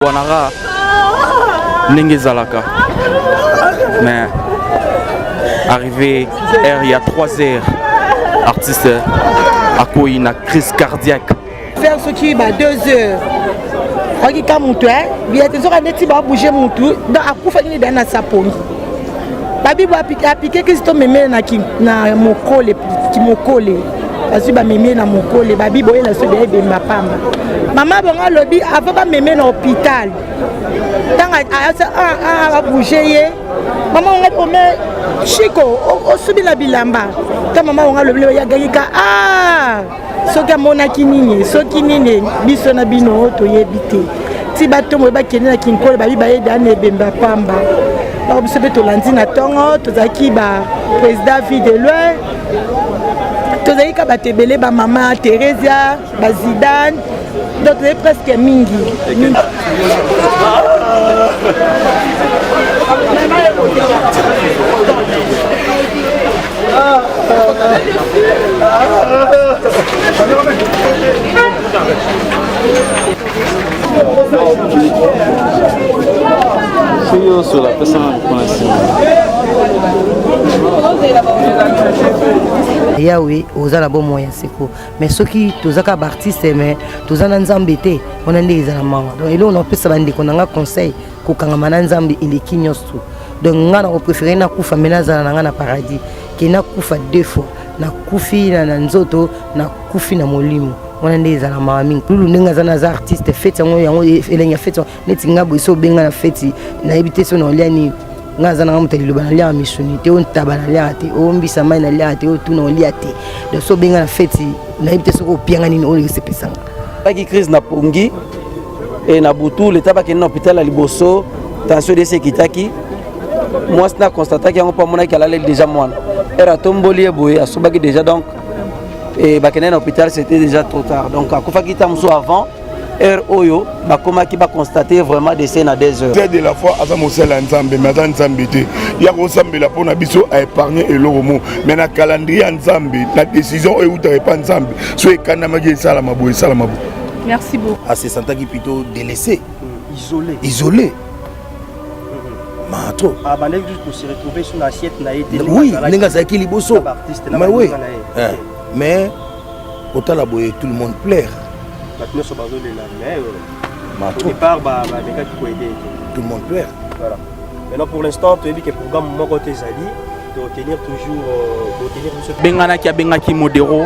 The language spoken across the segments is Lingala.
Wanara Ningezalaka. Mais arrivé il y a 3 heures, artiste a eu une crise cardiaque. Faire ce qui va 2 heures. Regarde mon toit, il y a des heures qui vont bouger mon tour. Donc à coup il y a un saponi. Babi va appliquer que si tu me mets na mon col qui me colle. Parce que me mets na mon col, babi boye la sobe de ma femme. Maman bonga lobby avant pas me mettre dans l'hôpital. Tant à bouger. Maman on met Chico au subi la bilamba. Quand maman on a le bleu ya gagika ah soki amonaki nini soki nini biso na bino toyebite ti bato mo ba kende na kinkole ba bibaye dane bemba pamba ba biso be tolandi na tongo tozaki ba président vie de loin tozaki ka batebele ba mama Teresia ba Zidane donc c'est presque mingi. Sur la personne Yawe oza na bon moyen seko mais ceux qui tozaka artiste mais tozana nzambe te on a ndeza na mawa donc elo on peut ça bande konanga conseil ko kangama na nzambe ileki nyoso donc nga na préférer na kufa menaza na nga na paradis ki na kufa 2 fois na kufi na nzoto na kufi na molimo on a ndeza na mawa mingi lulu ndinga za na za artiste fete yango elenya fete neti ngabo iso benga na fete na ebite so na oliani ngaza na mutali lobana lia missionité on tabana lia te o mbisa mai na lia te o tuna on lia te de so benga na feti na ibite soko pianga nini o lese pesanga baki crise na pongi et na butu le tabaki na hôpital à liboso tension de sekitaki moi na constataki yango pa mona ki alale déjà moine era tomboli eboye asobaki déjà donc et bakene na hôpital c'était déjà trop tard donc akufaki tamso avant heure oyo bakomaki ba constater vraiment décès na 2 heures. C'est de la fois asa mosala nzambe mais asa nzambe te ya ko sambela pona biso a épargner eloko mo mais na calendrier nzambe la décision euta pas nzambe so ekanda maki sala mabo sala mabo. Merci beaucoup. À se sentaki plutôt délaissé, isolé. Matro. Ah bah là juste pour se retrouver sur l'assiette na été. Oui, ninga zaki liboso. Mais oui. Mais autant la boye tout le monde plaire. Maintenant, sur base de la tout le monde plaît. Voilà. Maintenant, pour l'instant, tu as dit que le programme Mokote Zali de retenir toujours. Bengana qui a bengaki modéro.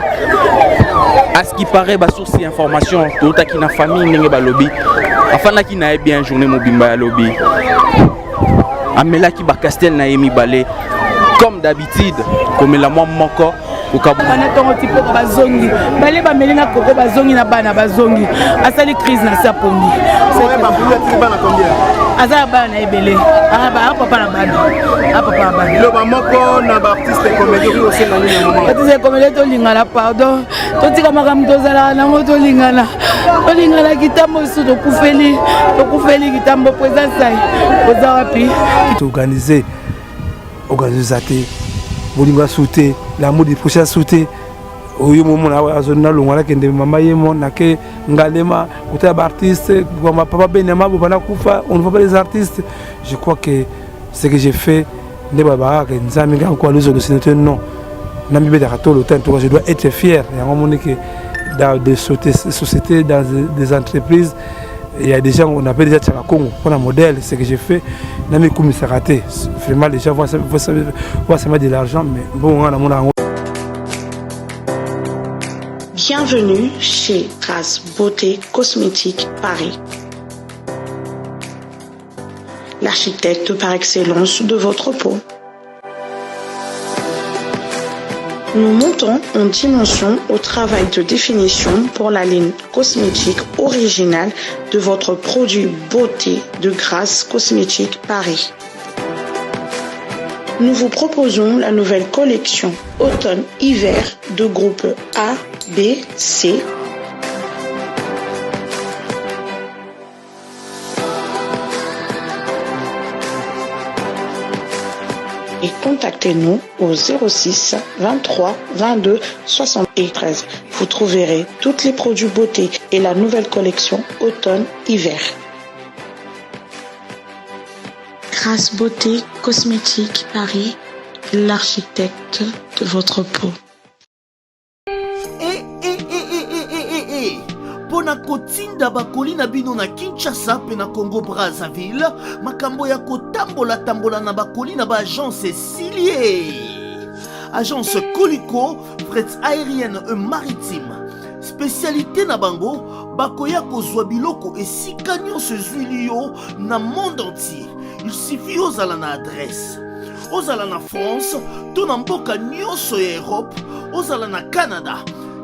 À ce qui paraît, bah source d'information, tout à qui na famille n'engé ba lobby. Afin na qui na bien journée mobimba ya lobby. Amela qui ba Castel na emi balé. Comme d'habitude, comme la moi moko. Bana tongo tipo bazongi bale ba melinga koko bazongi na bana bazongi asali crise na sapongi c'est ba bula ti bana combien azala bana ebele ba papa na bana Le bamoko na ba artiste comédie aussi na nini moment artiste comédie to lingala pardon to tika makam to zala na moto lingala kitambo su to kufeli kitambo présence sai ozara pi to organiser bolinga sauter la mode prochaine sauter oyo momo na zone na longwa kende mama yemo na ke ngalema uta ba artiste comme papa benema bana kufa on ne voit pas les artistes je crois que ce que j'ai fait ne baba que nzami nga ko les autres non na mi beta to le temps je dois être fier et on montre que dans des sociétés dans des entreprises il y a des gens on appelle déjà Congo pour un modèle ce que j'ai fait n'a mis comme ça raté vraiment les gens voient ça met de l'argent mais bon on a mon. Bienvenue chez Grasse Beauté Cosmétique Paris, l'architecte par excellence de votre peau. Nous montons en dimension au travail de définition pour la ligne cosmétique originale de votre produit beauté de Grasse Cosmétique Paris. Nous vous proposons la nouvelle collection automne-hiver de groupe A, B, C. Et contactez-nous au 06 23 22 73. Vous trouverez tous les produits beauté et la nouvelle collection automne-hiver. Grâce Beauté Cosmétique Paris, l'architecte de votre peau. Pona kotinda bakoli na bino na Kinshasa pe na Congo Brazzaville, makambo ya kotambola na bakoli na ba agence Silier. Agence Colicot, fret aérienne et maritime. Spécialité na bango, bakoya kozwa biloko esika nyonso ezwili yo na monde entier. Il suffit ozala na adresse. Ozala na France, to na mboka nyonso ya Europe, ozala na Canada,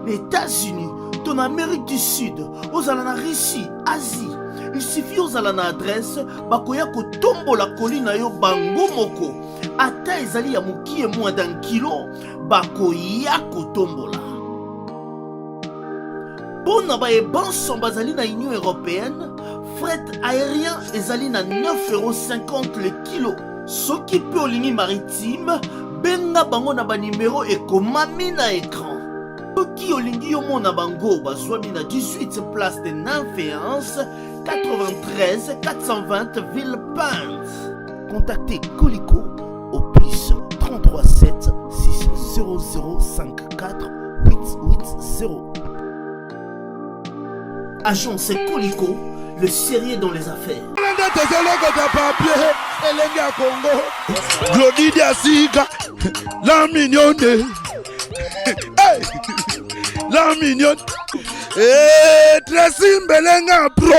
les États-Unis, to na Amérique du Sud, ozala na Russie, Asie. Il suffit ozala na adresse, bakoya kotombola kolina yo bango moko. Ata ezali ya mokie moins d'un kilo, bakoya kotombola. Bon na ba ebanso bazali na Union Européenne, fret aérien ezali na 9,50 € le kilo. Soki pe olingi maritime, benga bango na ba numéro ekomami na écran. Soki olingi yo mona bango bazwami na 18 place de Nanféance, 93 420 Villepinte. Contactez Colicot au plus 33 7 600 54 880. Agence Colicot, le sérieux dans les affaires. Glody Diasiga, la mignonne, la mignonne, Tracy Mbelenga Pro,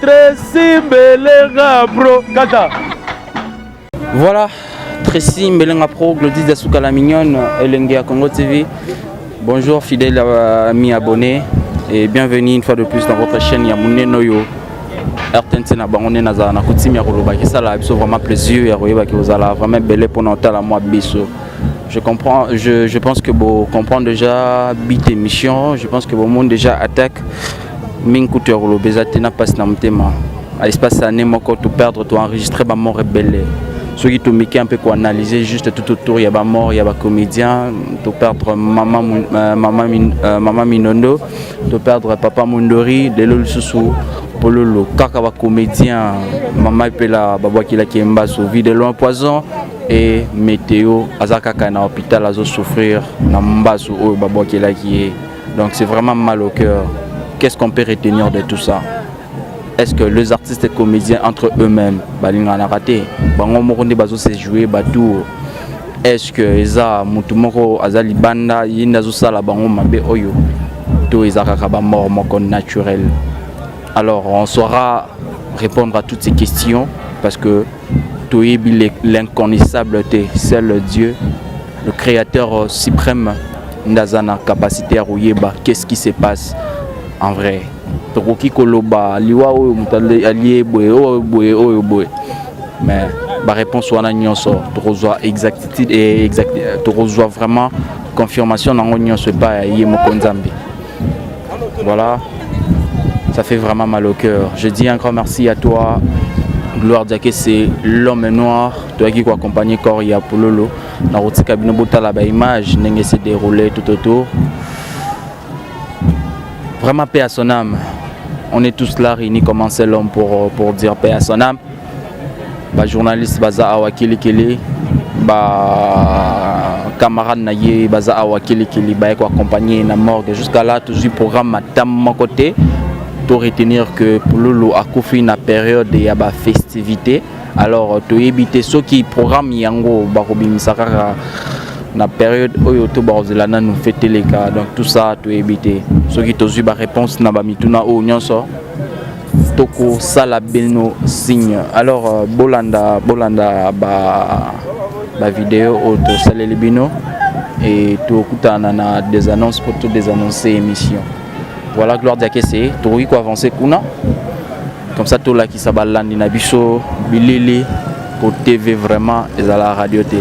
Tracy Mbelenga Pro, Kata. Voilà, Tracy Mbelenga Pro, Glody Diasiga, la mignonne, Elenga Congo TV. Bonjour fidèles amis abonnés et bienvenue une fois de plus dans votre chaîne Yamune Noyo. RTNC na bangone na za na kutimi ya koloba ki sala biso vraiment plaisir ya koyeba ki ozala vraiment belé pour notre la moi biso. Je comprends, je pense que vous comprenez déjà bit émission, je pense que vous monde déjà attaque min couture lo bezate na passe na mtema. À l'espace année moko to perdre to enregistrer ba mort rebelle. Ceux qui te un peu quoi analyser juste tout autour, il y a ba mort, il y a ba comédien, to perdre maman Minondo, to perdre papa Mundori, de lol susu pololo kaka ba comédien, maman pela baba kila kiemba so vie de loin poison et météo azaka na hôpital azo souffrir na mbaso o baba kila qui est. Donc c'est vraiment mal au cœur. Qu'est-ce qu'on peut retenir de tout ça? Est-ce que les artistes et comédiens entre eux-mêmes, balinga na raté, bango moko nde bazo se jouer batu? Est-ce que eza mutu moko azali banda yinda zo sala bango mabe oyo to eza kaka ba mort moko naturel? Alors on saura répondre à toutes ces questions parce que toyebi l'inconnaissable seul Dieu, le créateur suprême, ndazana capacité à royeba qu'est-ce qui se passe en vrai. Tokoki koloba liwa oyo mutale allié boye mais la réponse wana nyonso tokozwa exactitude et tokozwa vraiment confirmation nango nyonso pas yé moko nzambe. Voilà, ça fait vraiment mal au cœur. Je dis un grand merci à toi Gloire Diaké, c'est l'homme noir toi qui accompagné Koria Pololo na route cabine botala ba image n'enge se dérouler tout autour. Vraiment paix à son âme. On est tous là réunis comme un seul homme pour dire paix à son âme. Bah, journaliste Baza Awakili Kili, bah, camarade Naye Baza Awakili Kili, bah, accompagné na morgue. Jusqu'à là, toujours programme à mon côté. Pour retenir que pour Lolo a confié une période de la festivité. Alors, tu éviter ceux qui programment Yango, Barobi Misakara. La période où Yotoba nous fait les cas, donc tout ça tu éviter. Ceux qui t'ont eu la réponse n'a pas mis tout na oignon ça. Toko sala belno signe. Alors Bolanda ba vidéo auto salé les bino et tout kutana na des annonces pour toutes des annonces émissions. Voilà Gloire Diaké c'est tout quoi avancer kuna. Comme ça tout là qui s'abalandi na biso bilili pour TV vraiment et à la radio T.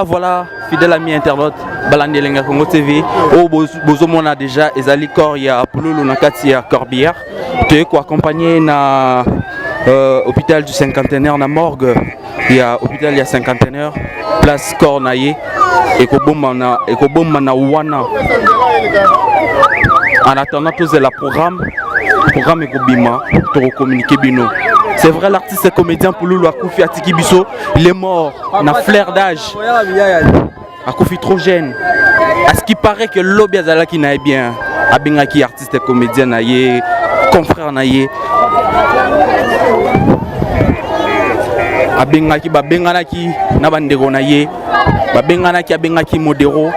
Voilà, fidèle ami internaute, Balandi Elenga Congo TV. Oh, Bozomon a déjà Ezali Kor, il y a Pouloulou Nakati à Corbière. Tu es accompagné na hôpital du cinquantenaire na morgue. Il y a hôpital, il y a cinquantenaire, place Cornaillé, et Kobomana Wana. En attendant, tout c'est le programme est Kobima pour communiquer bino. C'est vrai, l'artiste comédien Pouloulou Akoufi Atiki Bisso, il est mort, on a flair d'âge. Akoufi trop jeune. À ce qui paraît que l'Obi Azala qui n'a bien, Abingaki artiste comédien naïe, confrère naïe. Abingaki babenganaki nabandego naïe, abengaki modéro.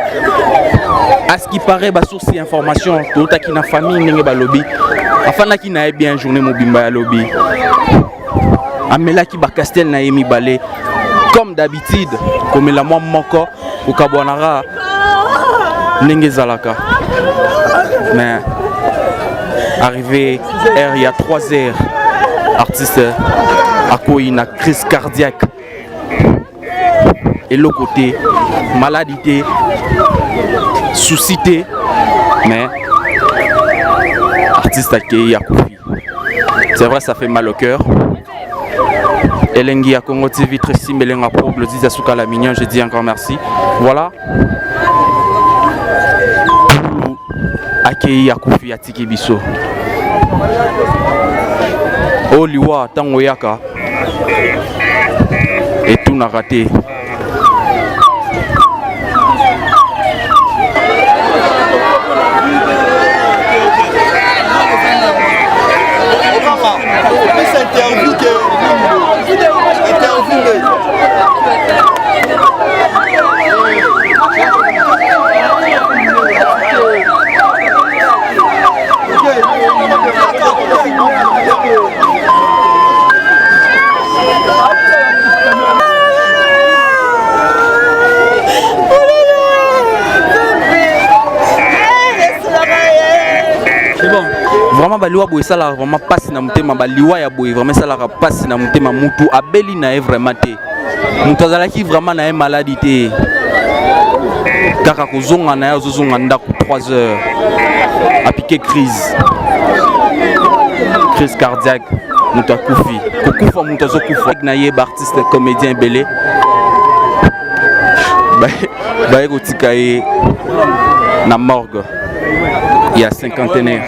À ce qui paraît, source d'information, tout à qui na famille n'est pas lobby. Afin qui n'a bien journée mobimba lobby. Amela qui ba castel na yemi balé. Comme d'habitude, comme la moi moko au Kabouanara Nenge Zalaka. Mais arrivé il y a 3 heures, artiste a eu une crise cardiaque. Et l'autre côté, maladité, soucité, mais artiste a eu c'est vrai, ça fait mal au cœur. Elengi à Congo TV, Tracy Melenga Pro, le dit Asuka la mignon, je dis encore merci. Voilà. Akei Akoufi Atiki Bisso. Oliwa Tangoyaka. Et tout n'a raté. Vraiment baliwa boy ça là vraiment passe na mutema baliwa ya boy vraiment ça là passe na mutema mutu abeli na vraiment té mutu azalaki vraiment na maladie kaka kozonga na ya zozonga ndako 3 heures a piqué crise cardiaque mutu akufi kokufa mutu azokufa na ye artiste comédien belé ba kotika ye na morgue. Il y a cinquantenaire.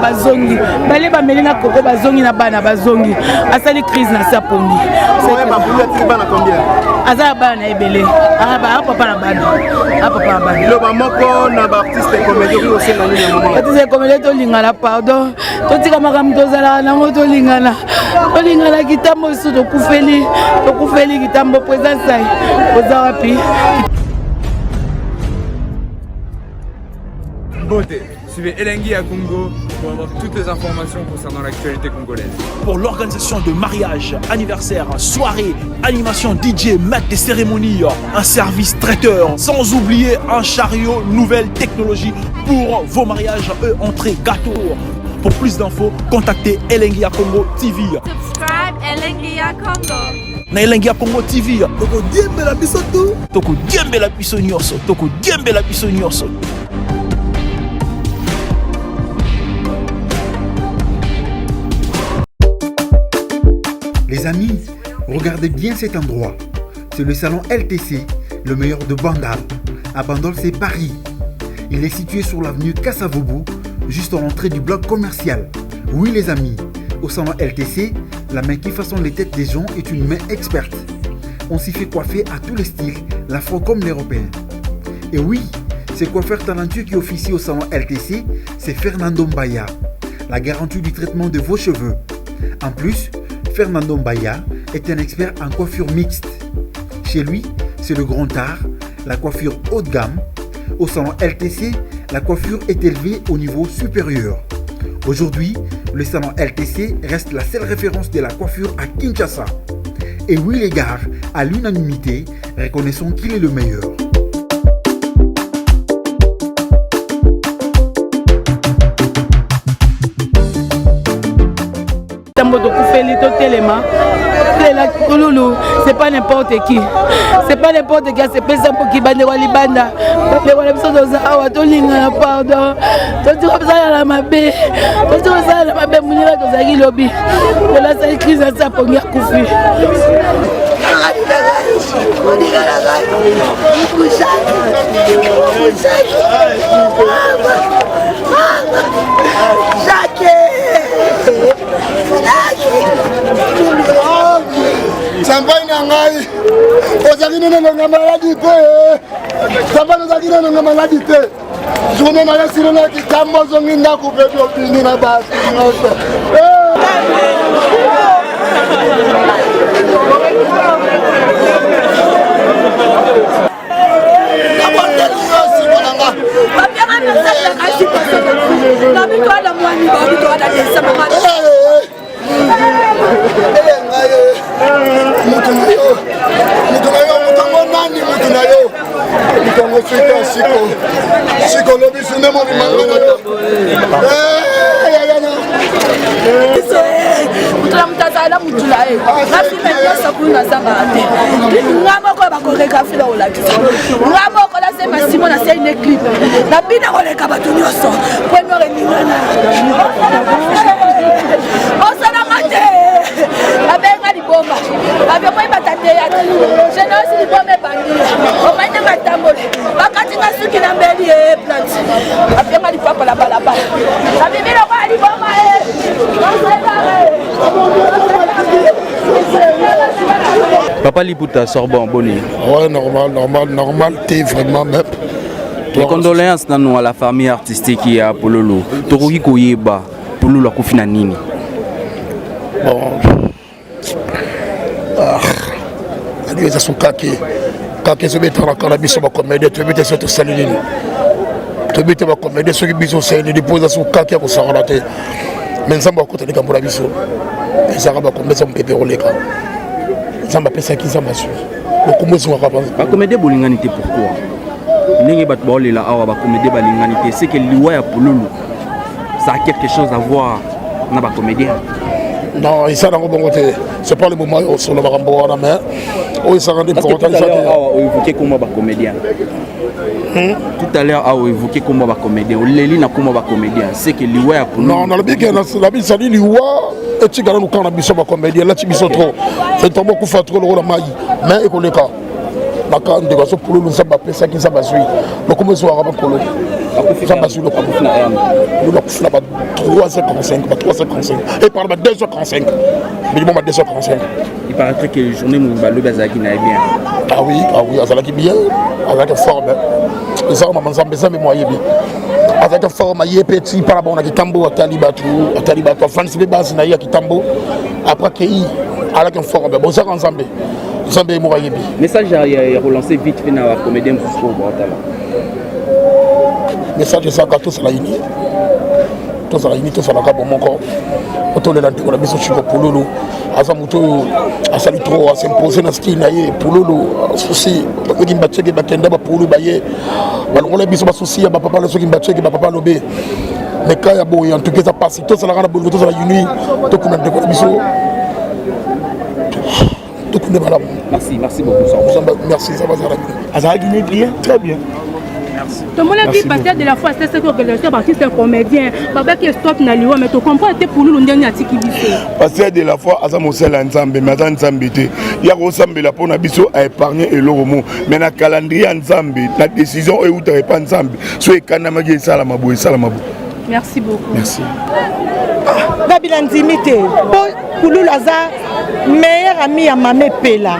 Bazongi bale bameli na koko bazongi na bana bazongi asali crise na sapongi azala bana ebele papa na bana lo bamoko na ba artiste comédie aussi na nini moment artiste comédie to lingana pardon to tika makambo tozala nango to lingana kitambo su to kufeli kitambo présence sai oza wapi beauté. Suivez Elengi à Congo pour avoir toutes les informations concernant l'actualité congolaise. Pour l'organisation de mariage, anniversaire, soirée, animation DJ, maître des cérémonies, un service traiteur, sans oublier un chariot nouvelle technologie pour vos mariages et entrées gâteaux. Pour plus d'infos, contactez Elengi à Congo TV. Subscribe Elengi à Congo. Na Elengi à Congo TV. Toko diembe la biso tout. Toko diembe la biso nyonso. Toko diembe la biso nyonso. Les amis, regardez bien cet endroit. C'est le salon LTC, le meilleur de Bandal. À Bandal, c'est Paris. Il est situé sur l'avenue Kassavoubou, juste à l'entrée du bloc commercial. Oui les amis, au salon LTC, la main qui façonne les têtes des gens est une main experte. On s'y fait coiffer à tous les styles, l'afro comme l'européen. Et oui, ce coiffeur talentueux qui officie au salon LTC, c'est Fernando Mbaya, la garantie du traitement de vos cheveux. En plus, Fernando Mbaya est un expert en coiffure mixte. Chez lui, c'est le grand art, la coiffure haut de gamme. Au salon LTC, la coiffure est élevée au niveau supérieur. Aujourd'hui, le salon LTC reste la seule référence de la coiffure à Kinshasa. Et oui les gars, à l'unanimité, reconnaissons qu'il est le meilleur. C'est pas n'importe qui. C'est pas n'importe qui. C'est pas ça pour qui bande wali banda. Les wali biso doza awa to linga pardon. To tu comme ça la mabe. To tu comme ça la mabe munira to zaki lobby. Voilà ça crise ça pour ngia kufi. Champagne nangai, ozaki nene nga maladi te. Champagne ozaki nene nga maladi te. Journée na yasilo na kitambo zongi ndako pe bini na basi nyonso. Papa Liputa Sorbonne, bonne. Ouais, normal, t'es vraiment même. Les condoléances à la famille artistique qui est à Pololo. Toroki Koyeba, Pololo a Kofina Nini. Bon. Les gens sont caqués. Caqués, se mettent en cannabis, on va commédier, tu veux te saluer. Tu veux te commédier, ceux qui sont salués, des positions caquées pour s'en relater. Mais ça va côté des Camboulabiso. Et ça va comme ça, on peut péroler. Ça m'a fait ça qui ça m'a su. La comédie bolinganité pourquoi? N'engagez pas de là à la comédie bolinganité. C'est que l'ouïa pour Loulou, ça a quelque chose à voir dans la comédie. Non, il s'est dans le bon côté. C'est pas le moment où on va rembourser la main. Où il s'est rendu pour tout à l'heure, on a évoqué comment va comédien. Tout à l'heure, on a évoqué comment va comédien. On l'a dit comment va comédien. C'est que l'ouïa pour Loulou. Non, on a dit que la vie, ça dit l'ouïa. Et tu gagnes quand on a besoin de comédien. Là, tu besoin trop. C'est un peu beaucoup trop le rôle de maille. Mais écoute le cas. La carte de gaso pour nous, ça va passer, ça qui ça va suivre. Donc, comment ça va pour nous? Ça va suivre le coup. Nous, on va 3h45, 3h45. Et par là, 2h45. Minimum à 2h45. Il paraîtrait que la journée, nous allons bien. Ah oui, ça va bien. Avec la forme. Et ça, on va s'en mais moi, avec la forme, il y a petit par rapport à Kitambo, à Talibatu, à France, les bases, à Kitambo. Après qu'il avec une forme, bon, ça ensemble. Message à relancer vite fait dans la comédie pour voir. Message de ça quand tout ça la uni. Tout ça la uni, tout ça la pour mon corps. Autour de l'antique, on a besoin de pour Lolo. À sa moto, à sa litro, à s'imposer dans ce qu'il y a pour Lolo. Souci, qui m'a tché, qui m'a tendé pour Lolo. On a besoin de souci, à papa, le qui m'a tché, qui m'a papa lobé. Mais quand il y a beau, en tout cas, ça passe. Tout ça la rend tout ça la uni. Tout comme on a besoin. Merci beaucoup. Merci, ça va, ça va. Guinée bien, très bien. Tout le monde a dit pasteur de la foi, c'est ce que le artiste est comédien. Papa qui est stop na liwa, mais tu comprends que pour nous on a tiki biso. Pasteur de la foi, asa mosela nzambe, mais asa nzambe te. Ya ko sambela pona biso a épargner eloromo, mais na calendrier nzambe, la décision est où tu pas nzambe. So ekana magi sala mabu, sala mabu. Merci beaucoup. Merci. Babi l'intimité. Pouloulou aza meilleur ami à Mamé Pela.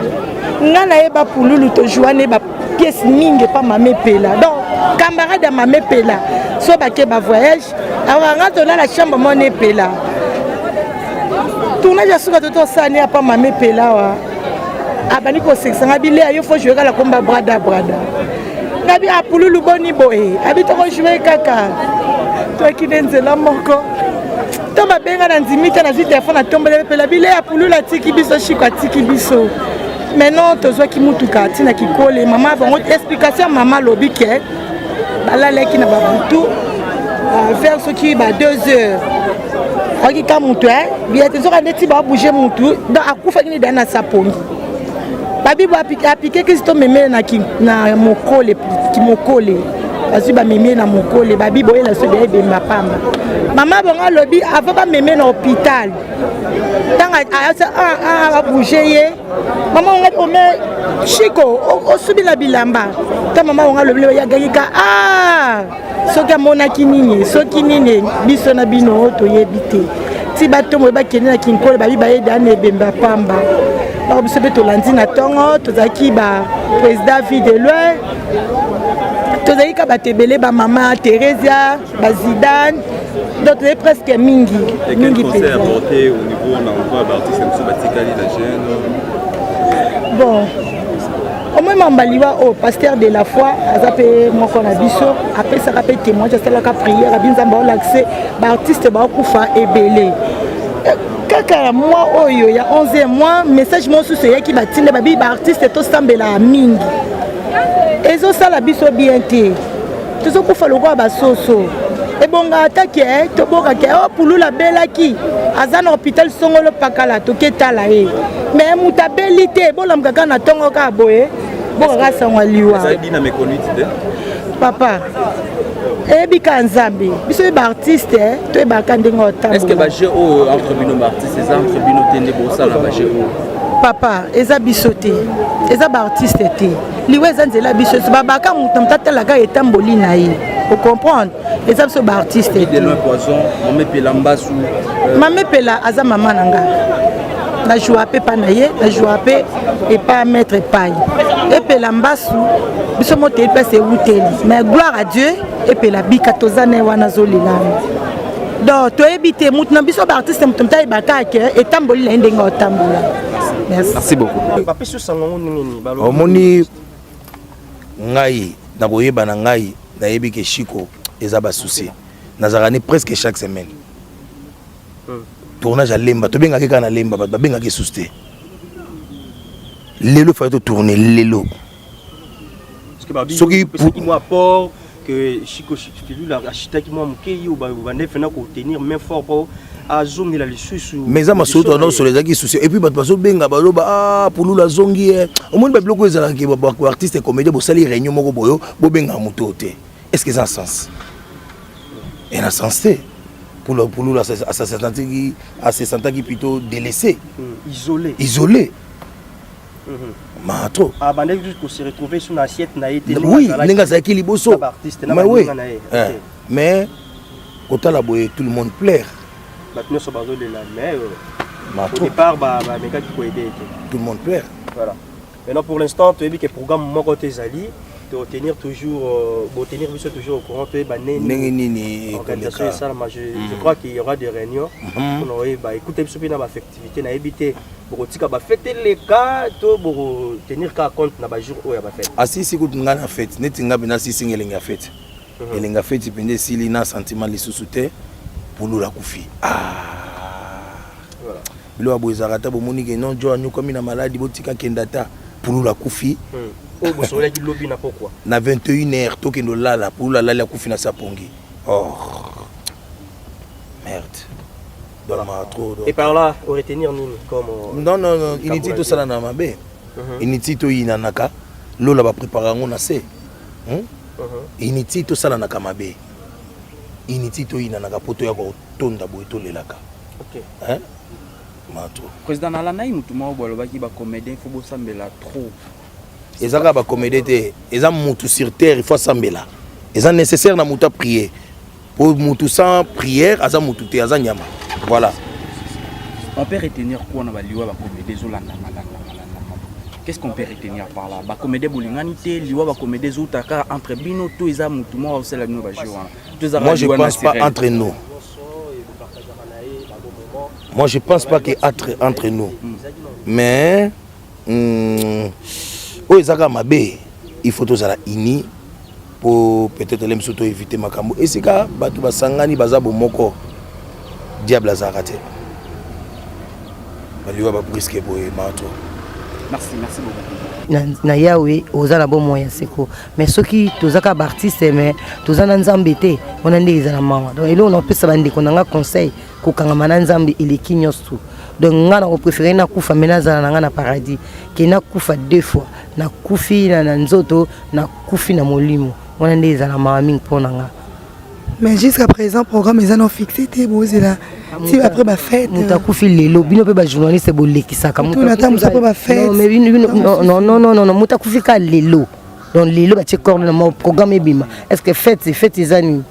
Ngana eba Pouloulou to joane ba pièce mingi pas Mamé Pela. Donc camarade à Mamé Pela. So ba ke ba voyage, alors rentre dans la chambre Mamé Pela. Tournage à souka toto sani a pas Mamé Pela wa. Abani ko sexe ngabile ayo faut jouer la combat brada. Ngabi a Pouloulou boni boy. Abi to jouer kaka. Toi qui n'enzela moko. Toma benga na nzimita na téléphone na tombele pela bile ya Pouloulou tiki biso chiko tiki biso. Maintenant tozwa ki mutuka tina ki kole mama bango explication mama lobi ke balala ki na babutu vers ce qui ba 2 heures. Oki ka mutu bien tezoka neti ba bouger mutu donc akufa kini dana sapongi. Babi ba apike ki sto meme na mokole ki mokole. Azu ba meme na mokole babi boye la so be bemba pamba. Maman bonga lobby avant ba meme na hôpital. Tanga a bouger maman on met Chico au subi la bilamba. Ta maman on a lobby ya gagika soki mona kinini soki nini biso na bino to yebite. Ti bato mo ba kenina kinkole babi ba yeda ne bemba pamba. Ba biso be to landi na tongo to zaki ba président Videloi. Tozali ka batebele ba mama Teresia, ba Zidane, donc c'est presque mingi. Et quel conseil apporté au niveau de l'emploi d'artistes comme Batikali la jeune? Bon, au moins Mambaliwa au pasteur de la foi, azapé moko na biso, après ça rappelle témoin, c'est la prière, abinzamba o l'accès, ba artiste ba kufa ebele. Kaka moi oyo ya 11e mois, message mo sous ce qui batinde ba bi ba artiste to sambela mingi. Ezo sala biso bien te. Tozo kufa lokwa ba soso. E bonga atake to boka ke o Pouloulou belaki. Azana hôpital songolo pakala to ketala e. Mais mutabelité bolam kaka na tongo ka boye. Boka ka sangwa liwa. Ça dit na méconnuité. Papa. E bika nzambe. Biso ba artiste to ba kandengo tambo. Est-ce que ba jeu entre bino artiste ces entre bino tende bo sala ba jeu? Papa, eza bisote, eza ba artiste te. Liwe eza nzela bisote, babaka mutamtatela etamboli na ye. Vous comprenez? Eza biso ba artiste te. De loin poison, Mamé Pela mbasu. Mamé Pela aza mama nanga. Na joua pe pa na ye, na joua pe et pas maître paille. Et Pela mbasu, biso mote pe se wuteli. Mais gloire à Dieu, et Pela bika tozane wana zolilana. Donc to ebite mutu na biso ba artiste mutamta ibaka ke etamboli na ndenga otambola. Merci beaucoup. Omoni ngai na boyeba na ngai na yebi ke Chico eza ba souci. Nazarani presque chaque semaine. Tournage à Lemba, to benga ke kana Lemba, ba benga ke souci. Lelo fa to tourner lelo. Parce que soki pour moi apport que Chico Filou a acheté qui moi mukei ou ba fena ko tenir main fort pour azongi la lisusu mais ça m'a sauté non sur les acquis soucis et puis bato baso benga baloba Pouloulou la zongi au moins ba biloko ezala ki ba artiste comédien bo sali réunion moko boyo bo benga muto te est-ce que ça a sens et na sens te Pouloulou à se sentir plutôt délaissé isolé Mato. Ah, bah, on se retrouver sur une assiette naïte. Oui, nenga zaki liboso. Mais oui. Mais quand la boye tout le monde plaire. Maintenant sur bazo de la mais au départ bah mes gars qui peut aider. Tout le monde plaire. Voilà. Maintenant pour l'instant tu as vu que programme mon côté Zali de tenir toujours tenir toujours au courant tu es bah nini organisation ça je crois qu'il y aura des réunions pour bah écouter sur une affectivité na éviter pour tika ba fêter les cas to pour tenir compte na ba jour où ya ba fête. Ah si écoute ngana fête netinga bina si singelenga fête. Elenga fête pende sili na sentiment li sous-souté Pouloulou la koufi. Voilà. Bilo aboizarata bomoni ke non jo anyuka mina maladi botika kendata Pouloulou la koufi. Oh bo sola ki lobby na pourquoi? Na 21h tokendo lala Pouloulou la lala koufi na sapongi. Oh. Merde. Voilà. Trop. Et par là, on retenir nous comme non initi to sala na mabe. Initi to inanaka lola ba préparer on na se. initi to sala na kamabe initi to ina na kapoto ya ko tonda boy to lelaka hein mato président Nalanai mutu mo bolobaki ba comédien faut bosambela trop ezaka ba comédien te eza mutu sur terre il faut sambela eza nécessaire na mutu prier pour mutu sans prière aza mutu te aza nyama voilà on peut retenir quoi na baliwa ba comédien zolanda malanda. Qu'est-ce qu'on peut retenir par là? Ba comédie bolinganité, liwa ba comédie zotaka entre bino to eza mutumo au sela no ba jouer. Moi je pense pas entre nous. Moi je pense pas que entre nous. Mais o ezaka mabe, il faut tozala ini pour peut-être les msoto éviter makambo. Et c'est ka batu basangani bazabo moko diable azarate. Baliwa ba briske boye mato. Merci beaucoup. Na yawe ozala bon moyen seko mais soki tozaka ba artiste mais tozana nzambe te on ande ezala mawa donc elo on peut ça bande konanga conseil ko kangama na nzambe eleki nyosu donc ngana ko préférer na kufa menazala na paradis ki na kufa deux fois na kufi na nzoto na kufi na molimo on ande ezala mawa mingi ponanga mais jusqu'à présent programme ils ont fixé te bozela si après ma fête mutakufi lelo bino pe ba journaliste bolekisaka non mutakufi ka lelo donc lelo ba tchekor na mon programme bima est-ce que fête ezani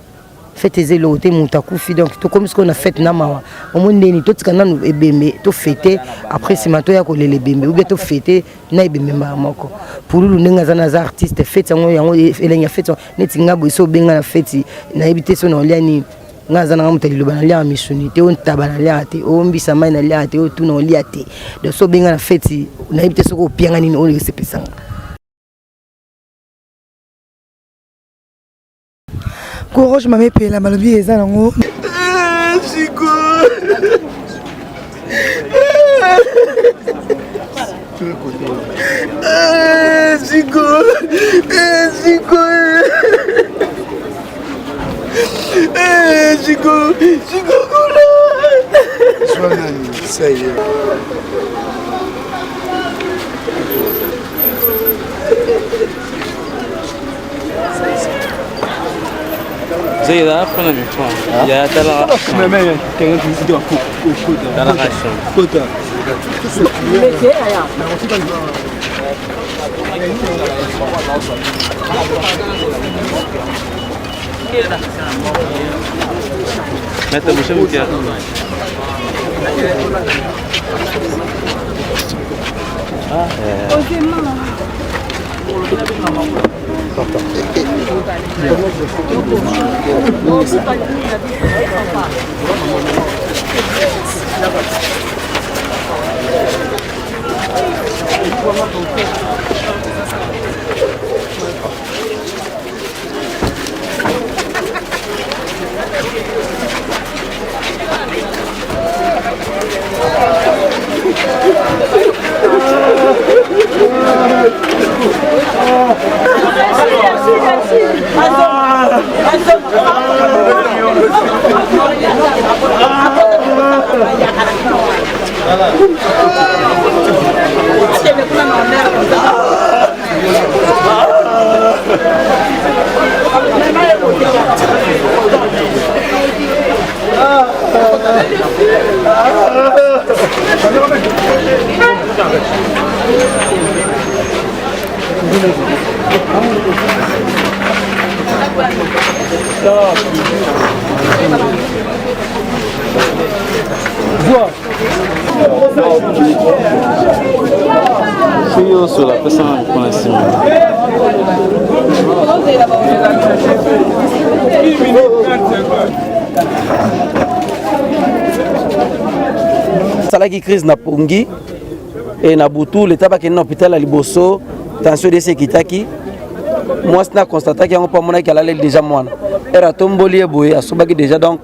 fête ezelo te mutakufi donc to comme ce qu'on a fait na mawa au monde ni to tika nanu ebembe to fêter après c'est mato ya ko lele bembe ou bien to fêter na ebembe moko pour lu ndinga za na artiste fête yango elenya fête neti ngabo iso benga na fête na ebite so na liani ngaza na mutali lobana lia misuni te on tabana lia te o mbisa mai na lia te o tuna lia te de so benga na fête na ebite so ko pianga nini o le sepesanga courage m'a payé la malobi eza nango Chico Chico ça y est. زي ده أخونا بيفهم يا ترى كمان كان في فيديو كود ترى عشان كود متى بشوف كده Fui sur la personne pour la semaine. Salaki crise na pongi et na butu l'état ba kena hôpital à Liboso tension de sekitaki moi na constaté que on pas mona qu'elle allait déjà moi era tomboli boye asobaki déjà donc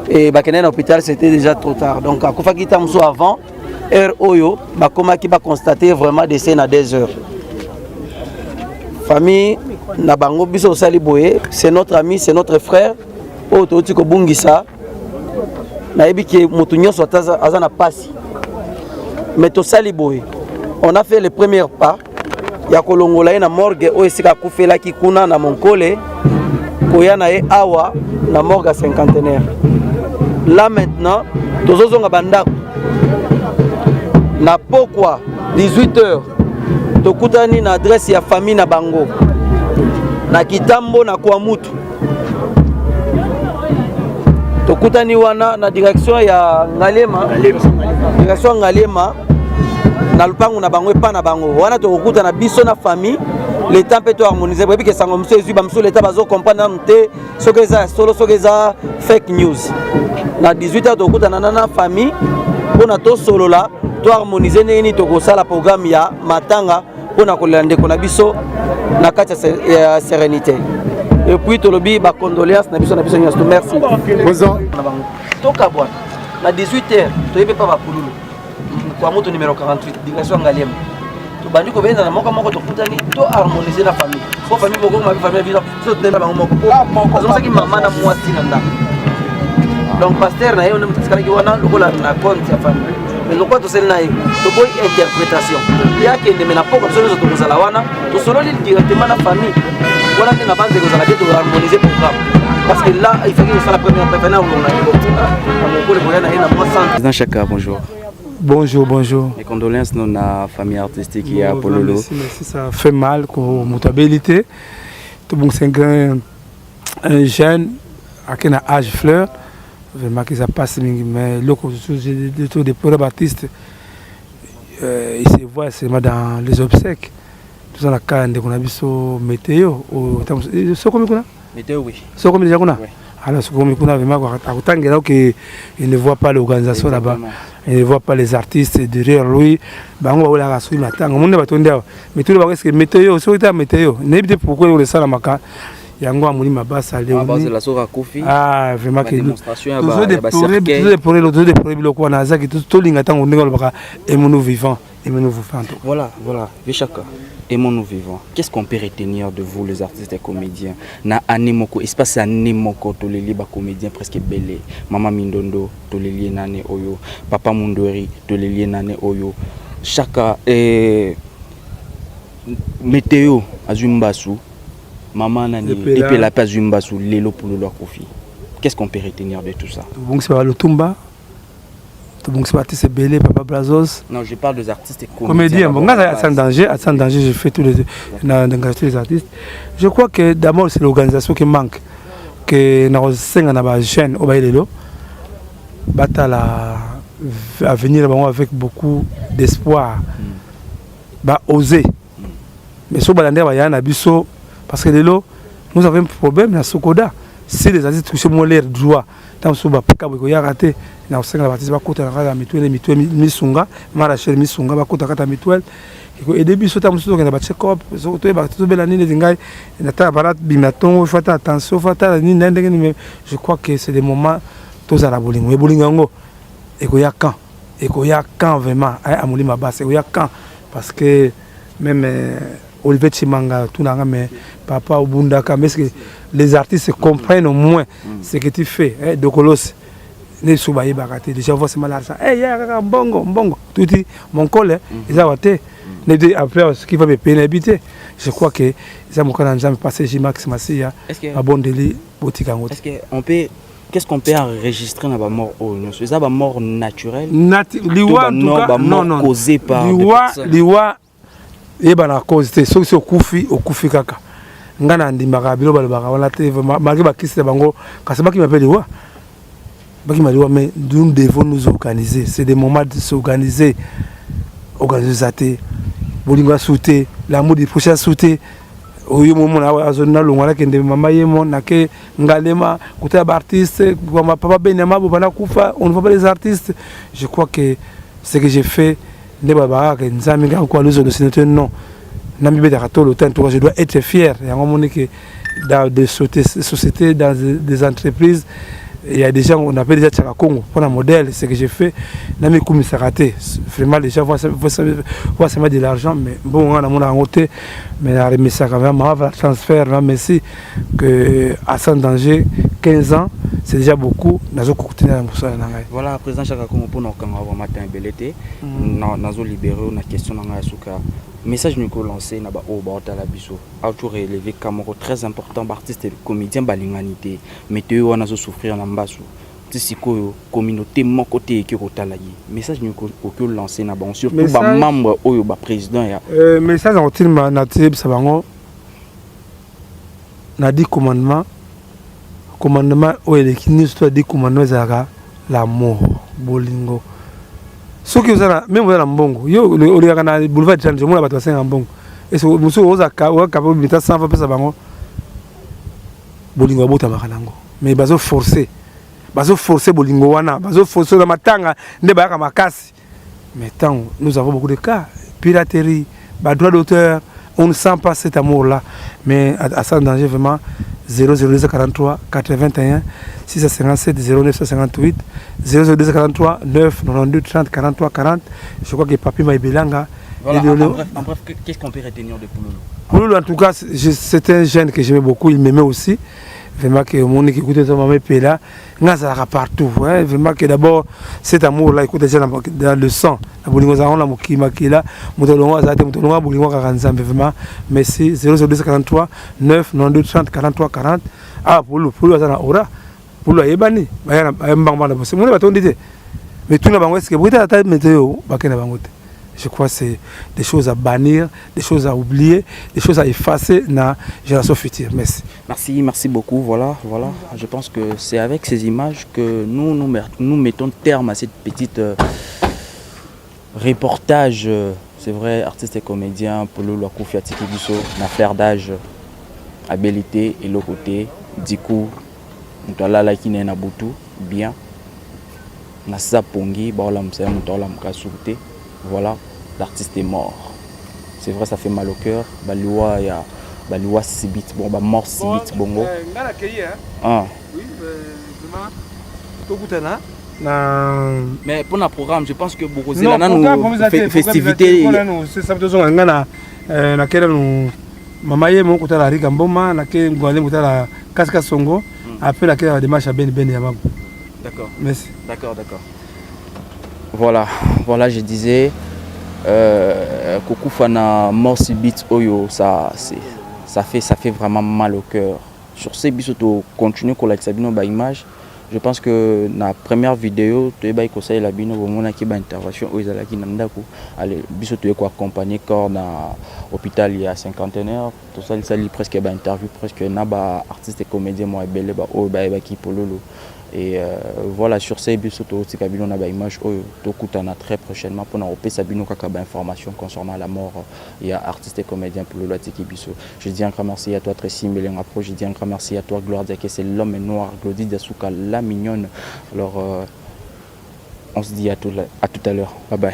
et ba kena na hôpital c'était déjà trop tard donc akufa kita muso avant heure oyo ba koma ki ba constater vraiment décès na 2 heures famille na bango biso sali boye c'est notre ami c'est notre frère o to tiko bungisa na ebiki mutu nyonso aza na pasi mais to sali boye on a fait les premiers pas ya kolongola ye na morgue oyo esika akufelaki kuna na Monkole koya na ye awa na morgue à cinquantenaire. Là maintenant tozozonga bandako na pokwa 18h tokutani na adresse ya famille na bango na Kitambo na Kwamutu tokutani wana na direction ya Ngalema na lupangu na bango epa na bango wana tokokuta na biso na famille l'état peut harmoniser parce que sango monsieur ezui ba monsieur l'état bazo comprendre nte soki eza solo soki eza fake news na 18h tokokuta na famille pona to solo la to harmoniser nini tokosala programme ya matanga pona kolela ndeko na biso na kati ya sérénité et puis tolobi ba condoléances na biso nyonso merci bonjour to kabwa na 18h to yebe pa ba pululu kwa moto numéro 48 direction Ngalema to bandi ko benda na moko to kutani to harmoniser la famille pour famille moko ma famille vivant to tena ba moko parce que maman na mwasi na nda donc pasteur na yo mtikala ki wana lokola na compte ya famille mais lokwa to sel na ye to boy interprétation ya ke ndeme na poko so to kozala wana to solo li directement na famille voilà que na bande ko zala to harmoniser programme parce que là il faut que ça la première prévenir on a ko le boyana ina mo centre dans chaque bonjour. Bonjour. Mes condoléances à la famille artistique qui est à Pololo. Merci, ça fait mal pour mutabilité. Tout bon, c'est un jeune qui a un âge fleur. Vraiment que ça passe, mais le des pauvres artistes, il se voit seulement dans les obsèques. Tout ça, la canne qu'on a vu sur météo. Météo, oui. C'est comme déjà qu'on a. Alors, ce qu'on a vraiment, il ne voit pas l'organisation là-bas. Il ne voit pas les artistes derrière lui. Mais tout le monde est météo, c'est météo. N'importe pourquoi il est ça la il y a un gars qui m'a dit ah vraiment que voilà Vishaka, aimons-nous vivants. Qu'est-ce qu'on peut retenir de vous les artistes et comédiens na animoko espace animoko to les liba comédiens presque belé Mama Mindondo to les lié nane oyo Papa Mundori to les lié nane oyo Chaka météo azumbasu Maman Nani, et puis la page Zumba sous l'élo pour le Kofi. Qu'est-ce qu'on peut retenir de tout ça? Bon, c'est pas le Tumba. Bon, c'est pas c'est Belé, Papa Brazos. Non, je parle des artistes et comédiens. Bon, à danger, j'ai fait tous les artistes. Je crois que d'abord c'est l'organisation qui manque. Que nous avons des jeunes au Baïlélo. À venir avec beaucoup d'espoir. Oser. Mais sur Balandé, il y a un abisso. Parce que nous avons un problème dans Sokoda. Si les artistes touchent mon l'air de joie, tant que vous avez raté, nous avons un artiste qui a été Misunga, Marachel Misunga, qui a été et début, ce temps où on a check-up, je crois que c'est des moments tous à la bowling. Et qu'il y a quand vraiment, à Moulima Basse, il y a quand, parce que même Olivier Chimanga, tout le monde, mais Papa Obundaka, mais les artistes comprennent au moins ce que tu fais. De Colos, les Soubaï Bakate, déjà voir ce malade. Eh, y'a un bongo, tout dit, mon collègue, ils ont été. Après, ce qui va me payer habiter. Je crois que ça m'a jamais passé, Jimax Massia, à bon délai, boutique en haut. Est-ce qu'on peut. Qu'est-ce qu'on peut enregistrer dans la mort? C'est ça la mort naturelle? Non, causée par. Et bien la cause c'est ceux qui au kufi kaka ngana ndimaka bilo balobaka wala te malgré bakisi bango kasi baki m'appelle wa baki mali wa mais nous devons nous organiser, c'est des moments de s'organiser organiser bolinga sauter l'amour du prochain sauter oyo momo na azona longwala kende mama yemo na ke Ngalema côté artiste comme Papa Benyama bana kufa on ne voit pas les artistes. Je crois que ce que j'ai fait ne baba que nzami nga kwa luzo de non nami be dakato le temps je dois être fier et on que dans des sociétés dans des entreprises il y a des gens on appelle déjà Tchaka Congo pour un modèle ce que j'ai fait nami komisa raté vraiment les gens voient ça de l'argent mais bon on a mon côté mais la remise ça quand même va transfert là merci que à sans danger 15 ans c'est déjà beaucoup. Nazo kokutina na mosala na ngai. Voilà, président Chaka Kongo pour nous quand matin belete. Nazo libéré na question na ngai suka. Message nous lancé na ba o ba ta la biso. Auto relevé Camaro très important artiste et comédien balinganité. Météo wana zo souffrir na mbasu. Tisiko communauté mon côté qui rotala yi. Message nous ko lancé na ba surtout ba membre oyo ba président ya. Message en tilma na tib sabango. Na dit commandement oyo qui nous soit dit commandement zaka la mort bolingo. Ce qui vous a même vous a mbongo yo le kana boulevard de Jean bato basenga mbongo et so muso oza ka capable de 100 fois pesa bango bolingo bota makanango mais bazo forcer bolingo wana bazo forcer na matanga nde ba makasi mais tant nous avons beaucoup de cas piraterie ba droit d'auteur on ne sent pas cet amour là mais à ça danger vraiment 00243 81 657 0958 00243 9 92 30 43 40. Je crois que Papi Maïbelanga. Voilà, en bref, qu'est-ce qu'on peut retenir de Pouloulou? Pouloulou, en tout cas, c'est un jeune que j'aimais beaucoup, il m'aimait aussi. Vraiment que mon équipe écoutait son maman là, Nazara partout. Hein. Vraiment que d'abord, cet amour-là, écoute déjà dans le sang. La Boulingoza, la Mokima, Moutolonga, Zate, Moutolonga, Boulingoza, Karanzam, vraiment. Merci. 00243 9 92 30 43 40. Ah, Pouloulou, Azana Ora. Pouloulou, Ebani. Mais tout le monde, est-ce que vous avez météo, je crois que c'est des choses à bannir, des choses à oublier, des choses à effacer dans la génération future. Merci. Merci beaucoup. Voilà. Je pense que c'est avec ces images que nous mettons terme à cette petite reportage. C'est vrai, artiste et comédien, Pouloulou Akoufi Atiki Biso, l'affaire d'âge, habilité et l'autre côté, Dikou, Moutala Lakine Nabutu, bien. Nasa Pongi, Baola Moussa Moutala Moukasoute. Voilà, l'artiste est mort. C'est vrai, ça fait mal au cœur. Baloua, il y a Baloua Sibit, bon, bah mort Sibit, bongo. Ah. Oui, vraiment. Mais pour le programme, je pense que beaucoup de festivités. C'est ça, maman est mon côté la Rigamboma, laquelle Ngwale côté la Kaska Songo, après laquelle la démarche à Ben Yamam. D'accord. Merci. D'accord. Voilà, je disais, Koukou Fana mort subite Oyo, ça fait vraiment mal au cœur. Sur ces bisoto continue qu'on l'a sabino ba image. Je pense que la première vidéo, tu es conseil la bino au moment qui ba intervention aux ala qui namdako. Allez, bisoto ko accompagner corps dans hôpital il y a cinquantenaire. Tout ça, il presque ba interview presque na ba artiste et comédien moi belé ba o ba qui pololo. Et voilà, sur ces bisoto tikabino na ba image oyo tokutana très prochainement pour na opé sabino kaka ba information concernant la mort il y a artiste et comédien Pouloulou Atiki Biso. Je dis un grand merci à toi Tracy Melenga Pro, je dis un grand merci à toi Gloire Diaké, c'est l'homme noir, Glody Dasuka la mignonne. Alors on se dit à tout à l'heure. Bye bye.